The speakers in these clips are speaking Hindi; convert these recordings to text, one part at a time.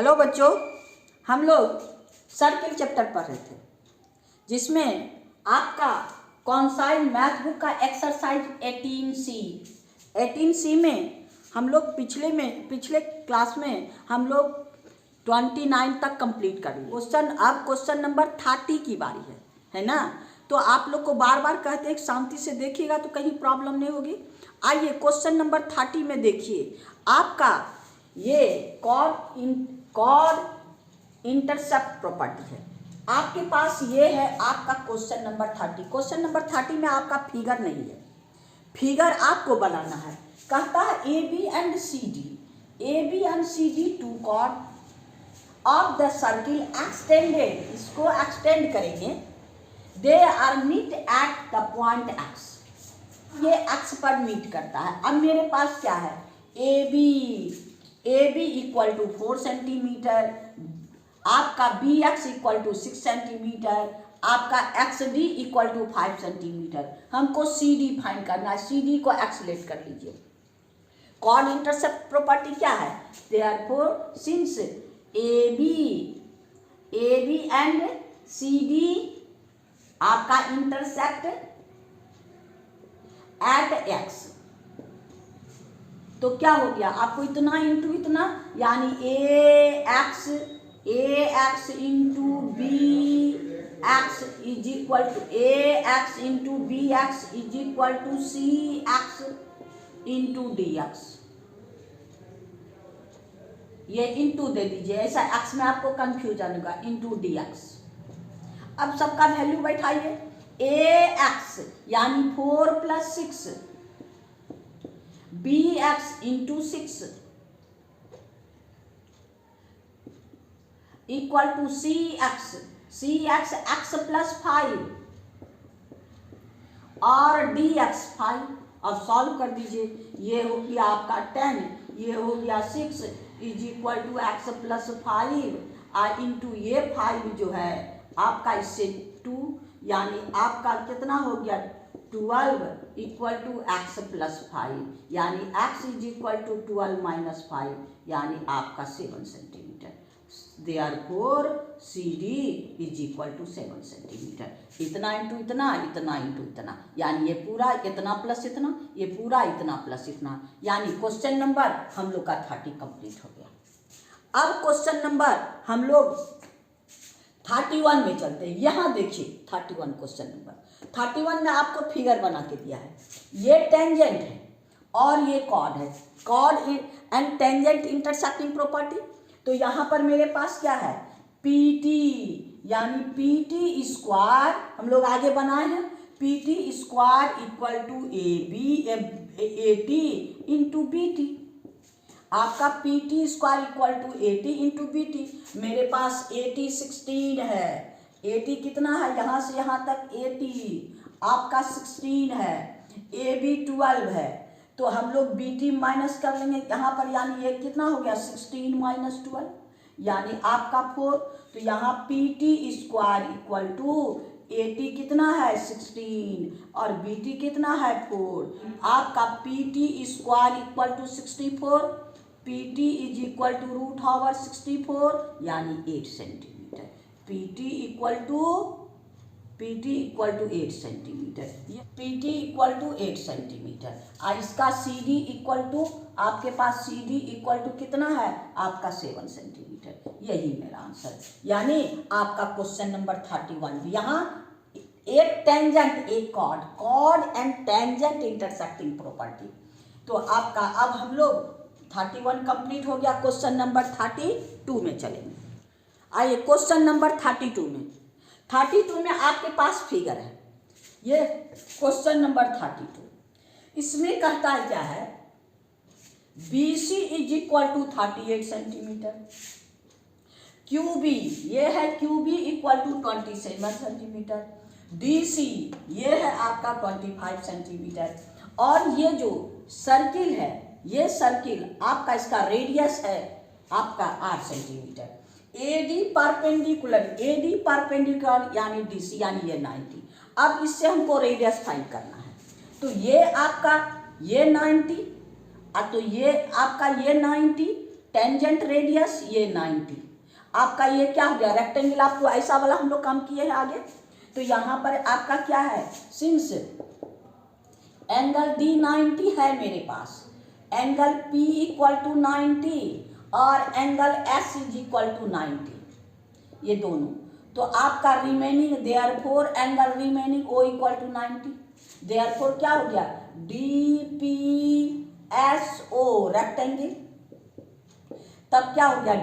हेलो बच्चों, हम लोग सर्किल चैप्टर पढ़ रहे थे जिसमें आपका कौन सा मैथ बुक का एक्सरसाइज 18C में हम लोग पिछले क्लास में हम लोग 29 तक कंप्लीट कर लिए। अब क्वेश्चन नंबर 30 की बारी है ना। तो आप लोग को बार बार कहते हैं शांति से देखिएगा तो कहीं प्रॉब्लम नहीं होगी। आइए क्वेश्चन नंबर 30 में देखिए, आपका ये कॉर्ड इंटरसेप्ट प्रॉपर्टी है। आपके पास ये है आपका क्वेश्चन नंबर 30। क्वेश्चन नंबर 30 में आपका फिगर नहीं है, फिगर आपको बनाना है। कहता है A B and C D two chord of the circle extended, इसको एक्सटेंड करेंगे। They are meet at the point X, ये एक्स पर मीट करता है। अब मेरे पास क्या है, A B equal to 4 centimetre, आपका B X equal to 6 centimetre, आपका X D equal to 5 centimetre. हमको सी डी फाइंड करना है, सी डी को एक्सलेट कर लीजिए। कॉर्ड इंटरसेप्ट प्रॉपर्टी क्या है, therefore since A B and C D आपका इंटरसेक्ट एट एक्स, तो क्या हो गया आपको, इतना इंटू इतना, यानी A X into B X is equal to A X into B X is equal to C X into D X. ये इंटू दे दीजिए, ऐसा एक्स में आपको कंफ्यूजन होगा, इंटू डी एक्स। अब सबका वैल्यू बैठाइए, ए एक्स यानी 4 + 6, B X into 6 equal to C X X plus 5 और डी एक्स 5। अब सॉल्व कर दीजिए, ये हो गया आपका 10, ये हो गया 6 is equal to X plus 5 और इंटू ये 5 जो है आपका इससे 2, यानी आपका कितना हो गया 12 इक्वल टू एक्स प्लस 5, यानी X is equal to 12 minus 5, यानी आपका 7 centimetre. Therefore C D is equal to 7 centimetre. इतना इंटू इतना, इतना इंटू इतना, यानी ये पूरा इतना प्लस इतना, ये पूरा इतना प्लस इतना, यानी क्वेश्चन नंबर हम लोग का 30 कंप्लीट हो गया। अब क्वेश्चन नंबर हम लोग 31 में चलते हैं। यहाँ देखिए 31 क्वेश्चन नंबर 31 में आपको फिगर बना के दिया है। ये टेंजेंट है और ये कॉर्ड है, chord and tangent intersecting property. तो यहाँ पर मेरे पास क्या है, पी टी, यानी पी टी स्क्वायर हम लोग आगे बनाए हैं, P T square equal to A T into B T. आपका P T square equal to 80 into B T. मेरे पास 80 16 है, 80 कितना है, यहाँ से यहाँ तक 80 आपका 16 है, ए बी 12 है, तो हम लोग बी टी माइनस कर लेंगे यहाँ पर, यानी ये कितना हो गया 16 माइनस 12, यानी आपका 4। तो यहाँ P T square equal to 80 कितना है 16 और बी टी कितना है 4। आपका P T square equal to 64, P T is equal to √64 यानी 8 centimetre. P T equal to 8 centimetre, ये P T equal to 8 centimetre. और इसका सी डी इक्वल टू, आपके पास सी डी इक्वल टू कितना है आपका 7 सेंटीमीटर। यही मेरा आंसर, यानी आपका क्वेश्चन नंबर 31। यहाँ एक टेंजेंट एक chord and tangent intersecting property. तो आपका अब हम लोग 31 कंप्लीट हो गया। क्वेश्चन नंबर 32 में चलेंगे। आइए क्वेश्चन नंबर 32 में आपके पास फिगर है, ये क्वेश्चन नंबर 32। इसमें कहता है क्या है, B C is equal to 38 centimetre, Q B ये है, Q B equal to 27 centimetre, D C ये है आपका 25 सेंटीमीटर, और ये जो सर्किल है, ये सर्किल आपका इसका रेडियस है आपका 8 सेंटीमीटर। एडी परपेंडिकुलर यानी डीसी यानी ये 90। अब इससे हमको रेडियस फाइंड करना है। तो ये आपका ये 90, तो ये आपका ये 90, टेंजेंट रेडियस ये 90। आपका ये क्या हो गया, रेक्टेंगल आपको ऐसा वाला हम लोग काम किए हैं आगे। तो यहाँ पर आपका क्या है, सिंस एंगल D 90 है मेरे पास, एंगल P इक्वल टू 90 और angle S is equal to 90, ये दोनों। तो आपका remaining therefore angle remaining O equal to 90, therefore क्या हो गया, DPSO रेक्टेंगल, तब क्या हो गया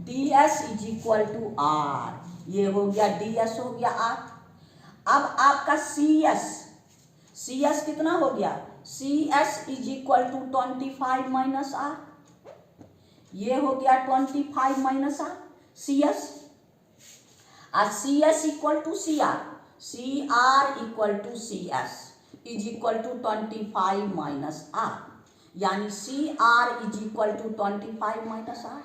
DS is equal to R, ये हो गया DS हो गया R। अब आपका CS कितना हो गया, CS is equal to 25 minus R, ये हो गया 25 माइनस R CS। और CS equal to CR equal to CS is equal to 25 minus R, यानी CR is equal to 25 minus R।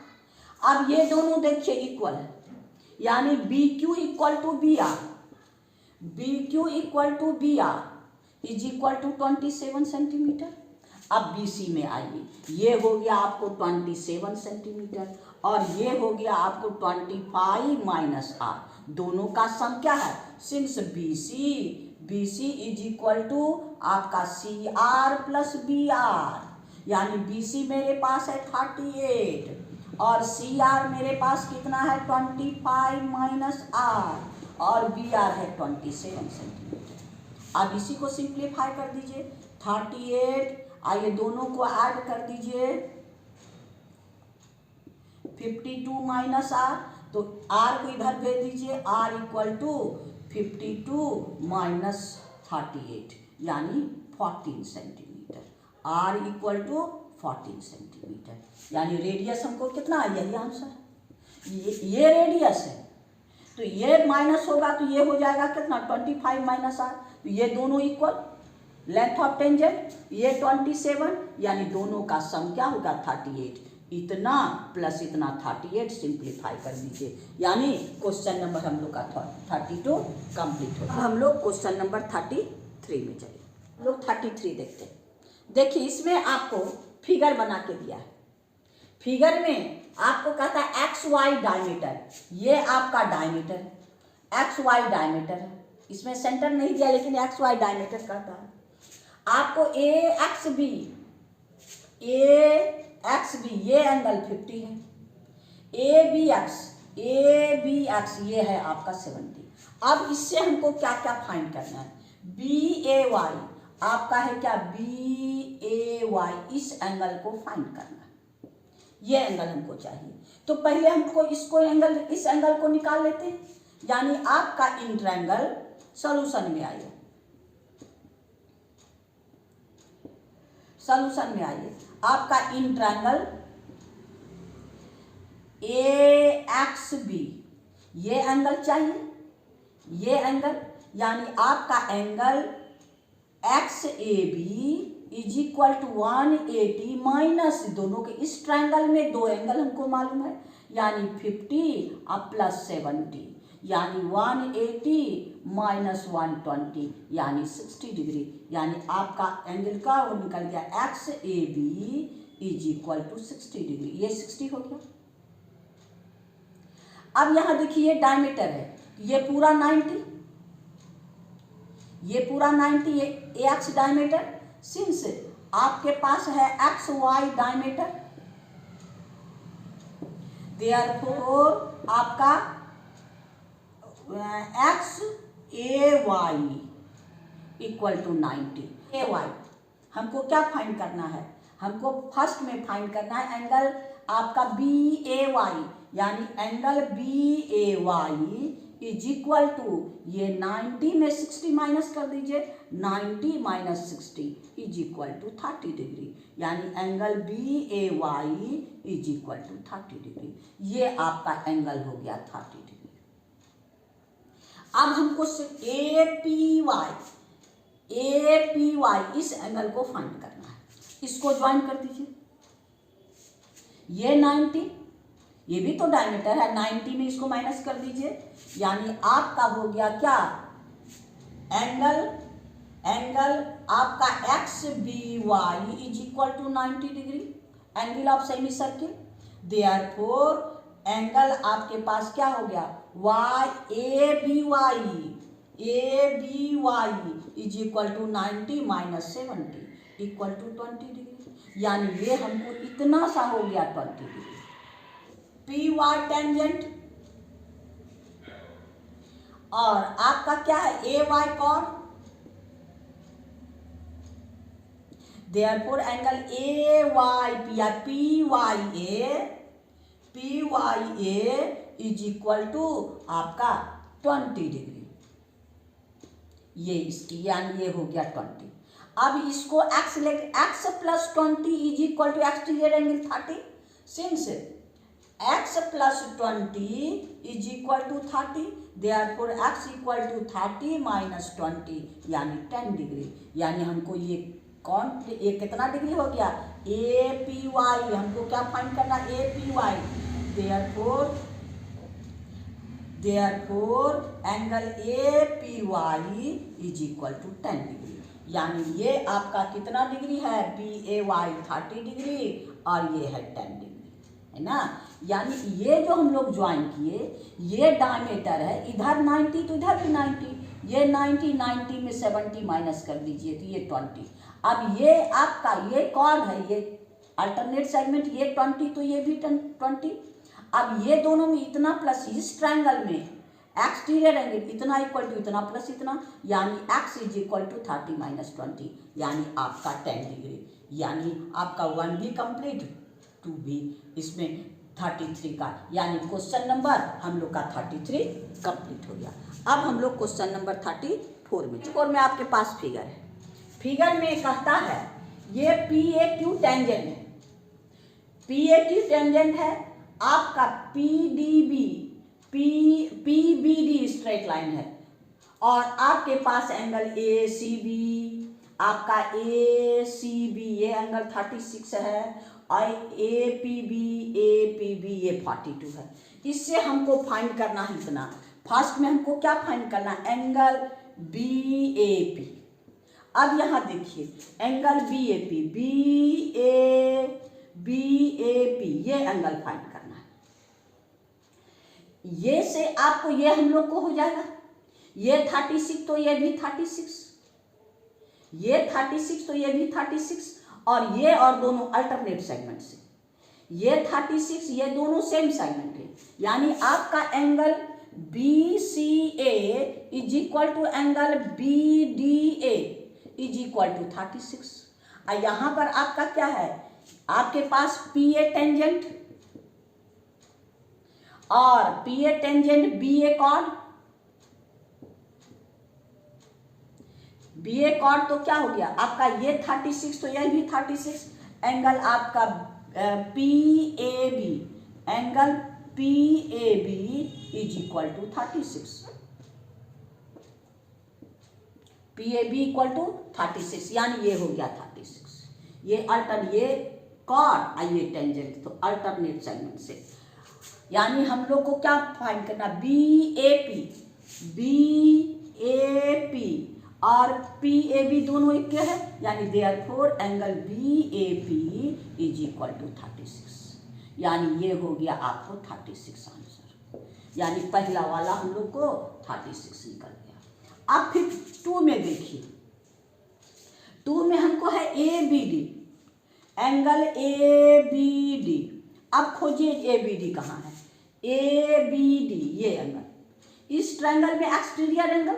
अब ये दोनों देखिए इक्वल है, यानी BQ equal to BR is equal to 27 centimetre. अब BC में आइए, ये हो गया आपको 27 सेंटीमीटर और ये हो गया आपको 25 माइनस R, दोनों का सम क्या है, since BC is equal to आपका CR प्लस BR, यानी BC मेरे पास है 38 और CR मेरे पास कितना है 25 माइनस R और BR है 27 सेंटीमीटर। अब इसी को सिंप्लीफाई कर दीजिए, 38 आइए दोनों को ऐड कर दीजिए, 52 माइनस R, तो R को इधर भेज दीजिए, R इक्वल टू 52 माइनस 38 यानी 14 centimetre, R equal to 14 centimetre, यानी रेडियस हमको कितना है, यही आंसर, ये रेडियस है। तो ये माइनस होगा तो ये हो जाएगा कितना 25 माइनस R, तो ये दोनों इक्वल, लेंथ ऑफ टेंजेंट ये 27, यानी दोनों का सम क्या होगा 38, इतना प्लस इतना 38 सिंप्लीफाई कर दीजिए, यानी क्वेश्चन नंबर हम लोग का 32 कंप्लीट हो। हम लोग क्वेश्चन नंबर 33 में चलिए, हम लोग 33 देखते हैं। देखिए इसमें आपको फिगर बना के दिया है, फिगर में आपको कहता है XY डायमीटर, ये आपका डायमीटर XY डायमीटर है, इसमें सेंटर नहीं दिया लेकिन XY डायमीटर कहता है। आपको AXB ये एंगल 50 है, ABX ये है आपका 70। अब इससे हमको क्या क्या फाइंड करना है, BAY आपका है क्या, BAY इस एंगल को फाइंड करना है, ये एंगल हमको चाहिए। तो पहले हमको इसको एंगल, इस एंगल को निकाल लेते हैं, यानी आपका इंट्रायंगल सॉल्यूशन में आइए, सॉल्यूशन में आइए, आपका इंट्रायंगल AXB ये एंगल चाहिए, ये एंगल, यानी आपका angle XAB is equal to 180 minus, दोनों के इस ट्रायंगल में दो एंगल हमको मालूम है, यानी 50 और प्लस 70, यानी 180 माइनस 120 यानी 60 डिग्री, यानी आपका एंगल का वो निकल गया XAB is equal to 60 degree, ये 60 हो गया। अब यहाँ देखिए डायमीटर है, ये पूरा 90, ये पूरा 90 AX डायमीटर, सिंस आपके पास है XY डायमीटर, देयरफॉर आपका XAY इक्वल टू 90। AY हमको क्या फाइंड करना है, हमको फर्स्ट में फाइंड करना है एंगल आपका BAY, यानी angle BAY is equal to ये 90 में 60 माइनस कर दीजिए, 90 minus 60 is equal to 30 degree, यानी angle BAY is equal to 30 degree, ये आपका एंगल हो गया 30 डिग्री। अब हमको APY इस एंगल को फाइंड करना है, इसको ज्वाइन कर दीजिए, ये 90, ये भी तो डायमीटर है, 90 में इसको माइनस कर दीजिए, यानी आपका हो गया क्या एंगल आपका XBY is equal to 90 degree, angle of semi circle. Therefore angle आपके पास क्या हो गया, Y A B Y is equal to 90 minus 70 equal to 20 degree. यानी ये हमको इतना सा हो गया 20 डिग्री। पी वाई टेंजेंट और आपका क्या है, A Y chord. Therefore angle A Y या P Y A is equal to आपका 20 डिग्री। ये इसकी यानी ये हो गया 20। अब इसको x लेके x plus 20 is equal to exterior angle 30। Since x plus 20 is equal to 30, therefore x equal to 30 minus 20 यानी 10 डिग्री। यानी हमको ये कितना डिग्री हो गया, ए पी वाई। हमको क्या फाइंड करना, A P Y. Therefore angle A P Y is equal to 10 degree. यानी ये आपका कितना डिग्री है, पी ए वाई 30 डिग्री और ये है 10 डिग्री, है ना। यानी ये जो हम लोग ज्वाइन किए, ये डायमीटर है, इधर 90 तो इधर भी 90, ये 90 में 70 माइनस कर दीजिए तो ये 20। अब ये आपका ये कॉर्ड है, ये अल्टरनेट सेगमेंट, ये 20 तो ये भी 20। अब ये दोनों में इतना प्लस इस ट्रायंगल में एक्सटीरियर एंगल इतना इक्वल टू इतना प्लस इतना, यानी x is equal to 30 minus 20 यानी आपका 10 डिग्री। यानी आपका 1 भी कंप्लीट, 2 भी, इसमें 33 का, यानी क्वेश्चन नंबर हम लोग का 33 कंप्लीट हो गया। अब हम लोग क्वेश्चन नंबर 34 में आपके पास फिगर है। फिगर में कहता है ये पी ए क्यू टेंजेंट है, पी ए क्यू टेंजेंट है, आपका P D B P B D straight line है और आपके पास एंगल ए सी बी, आपका ए सी बी ये एंगल 36 है और ए पी बी ये 42 है। इससे हमको फाइंड करना है इतना। फर्स्ट में हमको क्या फाइंड करना, एंगल बी ए पी। अब यहाँ देखिए एंगल बी ए पी ये एंगल फाइंड करना है। ये से आपको ये हम लोग को हो जाएगा, ये 36 तो ये भी 36, ये 36 तो ये भी 36 और ये और दोनों अल्टरनेट सेगमेंट से, ये 36 ये दोनों सेम सेगमेंट है। यानी आपका angle B C A is equal to angle B D A is equal to 36। और यहाँ पर आपका क्या है, आपके पास पी ए टेंजेंट और P A tangent B A chord, B A chord तो क्या हो गया आपका ये 36 तो यह भी 36, एंगल आपका P A B, angle P A B is equal to 36, P A B equal to 36 यानी ये हो गया 36। ये कॉर्ड और ये टेंजेंट तो अल्टरनेट सेगमेंट से, यानी हम लोग को क्या फाइंड करना, बी ए पी और पी ए बी दोनों एक है, यानी therefore angle B A P is equal to 36। यानी ये हो गया आपको 36 आंसर, यानी पहला वाला हम लोग को 36 निकल गया। अब फिर 2 में देखिए, 2 में हमको है A B D, angle A B D. अब खोजिए ए बी डी कहाँ है, ए बी डी ये एंगल, इस ट्रायंगल में एक्सटीरियर एंगल,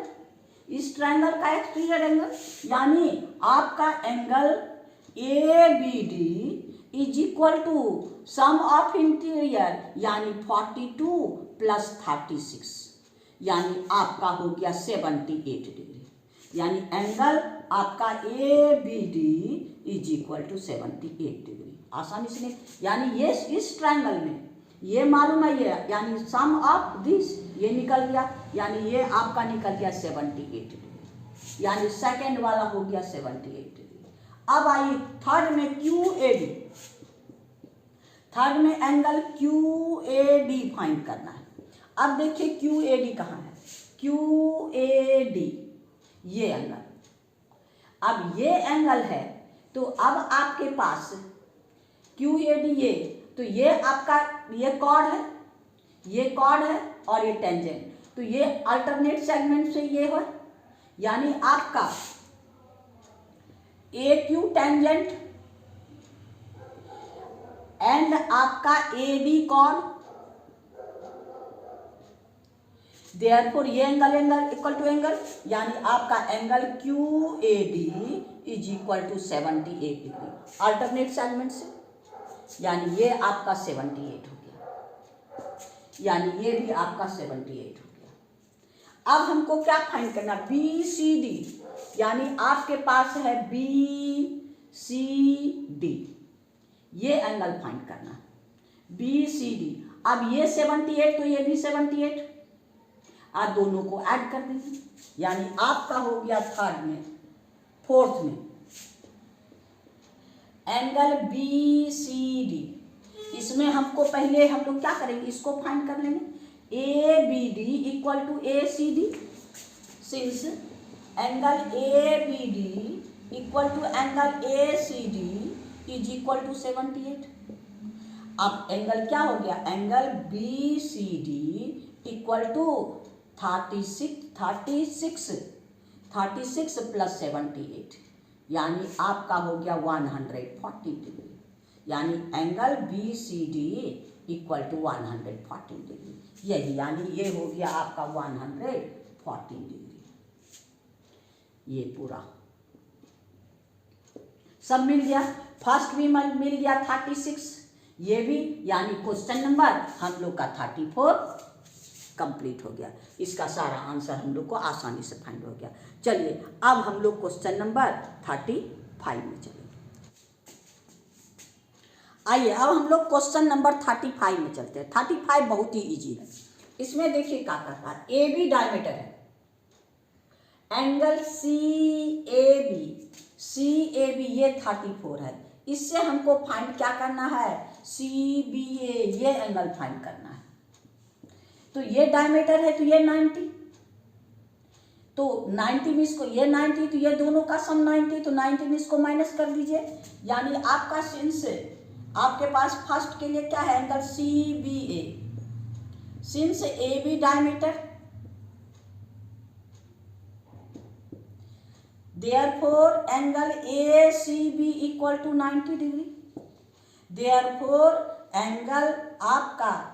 इस ट्रायंगल का एक्सटीरियर एंगल, यानी आपका angle A B D is equal to sum of interior यानी 42 प्लस 36, यानी आपका हो गया 78 डिग्री। यानी एंगल आपका A B D is equal to 78 degree आसानी से। यानी ये इस ट्रायंगल में ये मालूम है ये, यानी सम ऑफ दिस ये निकल गया, यानी ये आपका निकल गया 78 डिग्री, यानी सेकेंड वाला हो गया 78 डिग्री। अब आइए थर्ड में क्यू ए डी, थर्ड में angle Q A D find करना है। अब देखिए क्यू ए डी कहाँ है, क्यू ए डी ये एंगल। अब ये एंगल है तो अब आपके पास क्यू ए डी ये, तो ये आपका ये कॉर्ड है, ये कॉर्ड है और ये टेंजेंट, तो ये अल्टरनेट सेगमेंट से ये है, यानी आपका ए क्यू टेंजेंट एंड आपका ए बी कॉर्ड, देयरफॉर ये एंगल इक्वल टू एंगल, यानी आपका angle Q A D is equal to 78 degree alternate segment से, यानी ये आपका 78 हो गया, यानी ये भी आपका 78 हो गया। अब हमको क्या फाइंड करना, बी सी डी, यानी आपके पास है बी सी डी, ये एंगल फाइंड करना, बी सी डी। अब ये 78 तो ये भी 78, आप दोनों को ऐड कर दीजिए, यानी आपका हो गया थर्ड में, फोर्थ में एंगल बी सी डी। इसमें हमको पहले हम लोग क्या करेंगे, इसको फाइंड कर लेंगे, A B D equal to A C D, since angle A B D equal to angle A C D is equal to 78। अब एंगल क्या हो गया, angle B C D equal to 36 plus 78, यानी आपका हो गया 140 डिग्री, यानी angle B C D equal to 140 degree, यही यानी ये हो गया आपका 140 डिग्री। ये पूरा सब मिल गया, फर्स्ट भी मिल गया 36, ये भी, यानी क्वेश्चन नंबर हम लोग का 34 कंप्लीट हो गया। इसका सारा आंसर हम लोग को आसानी से फाइंड हो गया। चलिए अब हम लोग क्वेश्चन नंबर 35 में चलेंगे। आइए अब हम लोग क्वेश्चन नंबर 35 में चलते हैं। 35 बहुत ही इजी है। इसमें देखिए क्या करता है, ए बी डायमीटर है, एंगल सी ए बी ये 34 है, इससे हमको फाइंड क्या करना है, सी बी ए ये एंगल फाइंड करना है। तो ये डायमीटर है तो ये 90, तो 90 में इसको ये 90, तो ये दोनों का सम 90, तो 90 में इसको माइनस कर दीजिए, यानी आपका सिंस आपके पास फर्स्ट के लिए क्या है, angle C B A, since A B diameter, therefore angle A C B equal to 90 degree, therefore angle आपका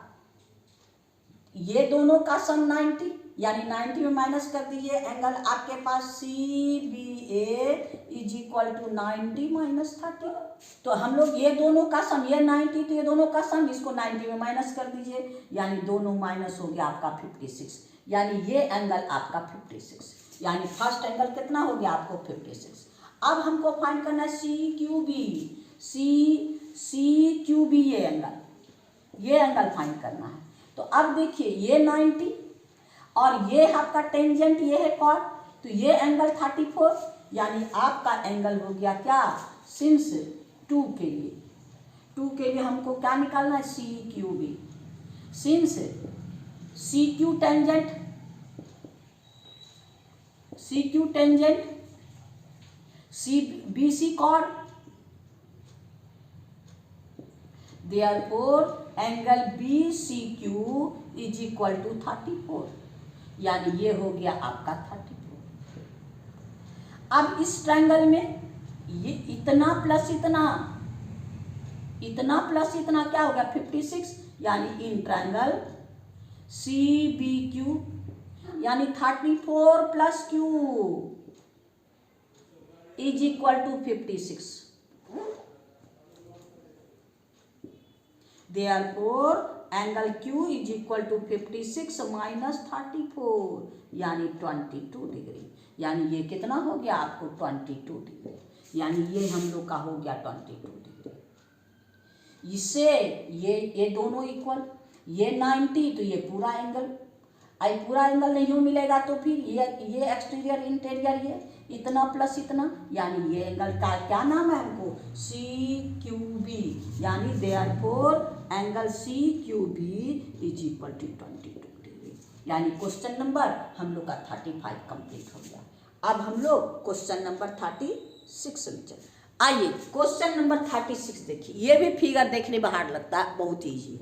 ये दोनों का सम 90, यानी 90 में माइनस कर दीजिए, एंगल आपके पास C B A is equal to 90 minus 30। तो हम लोग ये दोनों का सम, ये 90 तो ये दोनों का सम, इसको 90 में माइनस कर दीजिए, यानी दोनों माइनस हो गया आपका 56, यानी ये एंगल आपका 56, यानी फर्स्ट एंगल कितना हो गया आपको 56। अब हमको फाइंड करना है सी क्यू बी, ये एंगल फाइंड करना है। तो अब देखिए ये 90 और ये आपका टेंजेंट ये है कॉर्ड, तो ये एंगल 34, यानी आपका एंगल हो गया क्या, सिंस 2 के लिए हमको क्या निकालना है, C Q B, since C Q tangent C B C chord, therefore angle B C Q is equal to 34, यानी ये हो गया आपका 34। अब इस ट्रायंगल में ये इतना प्लस इतना क्या हो गया 56, यानी in triangle C B Q, यानी 34 plus Q is equal to 56, therefore angle Q is equal to 56 minus 34, यानी 22 डिग्री, यानी ये कितना हो गया आपको 22 डिग्री, यानी ये हम लोग का हो गया 22 डिग्री। इससे ये दोनों इक्वल, ये 90 तो ये पूरा एंगल, आई पूरा एंगल नहीं मिलेगा तो फिर ये एक्सटीरियर इंटीरियर ये इतना प्लस इतना, यानी ये एंगल का क्या नाम है हमको, सी क्यू बी, यानी therefore angle C Q B is equal to 22 degree, यानी क्वेश्चन नंबर हम लोग का 35 कंप्लीट हो गया। अब हम लोग क्वेश्चन नंबर 36 में चले। आइए क्वेश्चन नंबर 36 देखिए। ये भी फिगर देखने में हार्ड लगता है, बहुत ईजी है।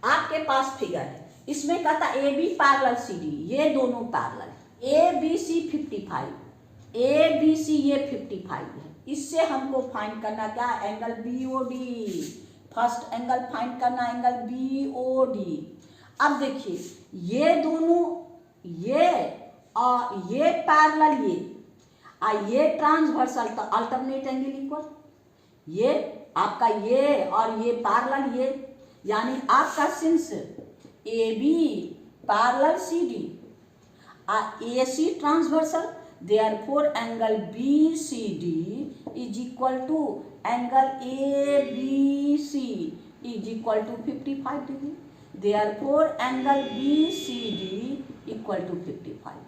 आपके पास फिगर है, इसमें कहता A B parallel C D, ये दोनों parallel, A B C 55, A B C ये 55 है। इससे हमको फाइंड करना क्या, angle B O D. First angle find करना एंगल बी ओ डी। अब देखिए ये दोनों, ये और ये पैरेलल, ये ट्रांसवर्सल, तो अल्टरनेट एंगल इक्वल, ये आपका ये और ये पैरेलल, ये यानी आपका since A B parallel C D A C transversal, therefore angle B C D is equal to angle A B C is equal to 55 degree. Therefore angle B C D equal to 55।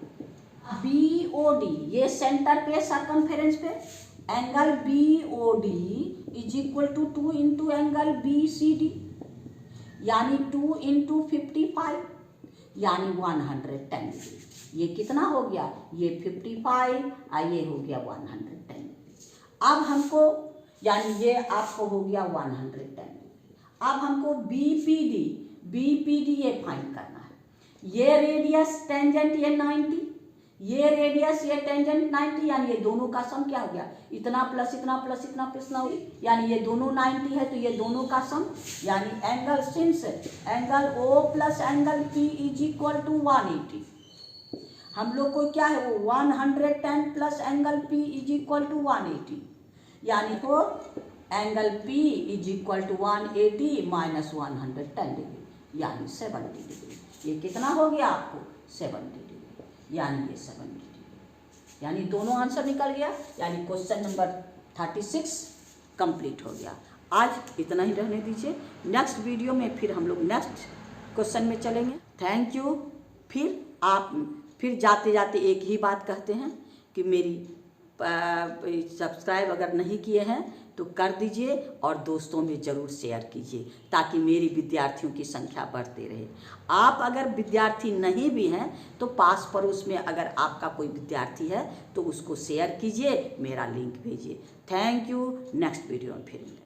B O D ये सेंटर पे सर्कमफेरेंस पे, angle B O D is equal to 2 into angle B C D, यानी 2 इंटू 55 यानी 110 डिग्री। ये कितना हो गया, ये 55 और ये हो गया 110। अब हमको यानी ये आपको हो गया 110। अब हमको बीपीडी ये फाइंड करना है। ये रेडियस टेंजेंट ये 90, ये रेडियस ये टेंजेंट 90, यानी ये दोनों का सम क्या हो गया, इतना प्लस इतना प्लस इतना प्लस ना हुई, यानी ये दोनों 90 है तो ये दोनों का सम, यानी angle since angle O plus angle P is equal to 180। हम लोग को क्या है, वो 110 plus angle P is equal to 180, यानी तो angle P is equal to 180 minus 110 degree, यानी 70 डिग्री। ये कितना हो गया आपको, 70 डिग्री, यानी ये 70 डिग्री, यानी दोनों आंसर निकल गया। यानी क्वेश्चन नंबर 36 कंप्लीट हो गया। आज इतना ही रहने दीजिए, नेक्स्ट वीडियो में फिर हम लोग नेक्स्ट क्वेश्चन में चलेंगे। Thank you. फिर जाते जाते एक ही बात कहते हैं कि मेरी सब्सक्राइब अगर नहीं किए हैं तो कर दीजिए और दोस्तों में ज़रूर शेयर कीजिए, ताकि मेरी विद्यार्थियों की संख्या बढ़ती रहे। आप अगर विद्यार्थी नहीं भी हैं तो पास पड़ोस में अगर आपका कोई विद्यार्थी है तो उसको शेयर कीजिए, मेरा लिंक भेजिए। Thank you. नेक्स्ट वीडियो में फिर मिलेंगे।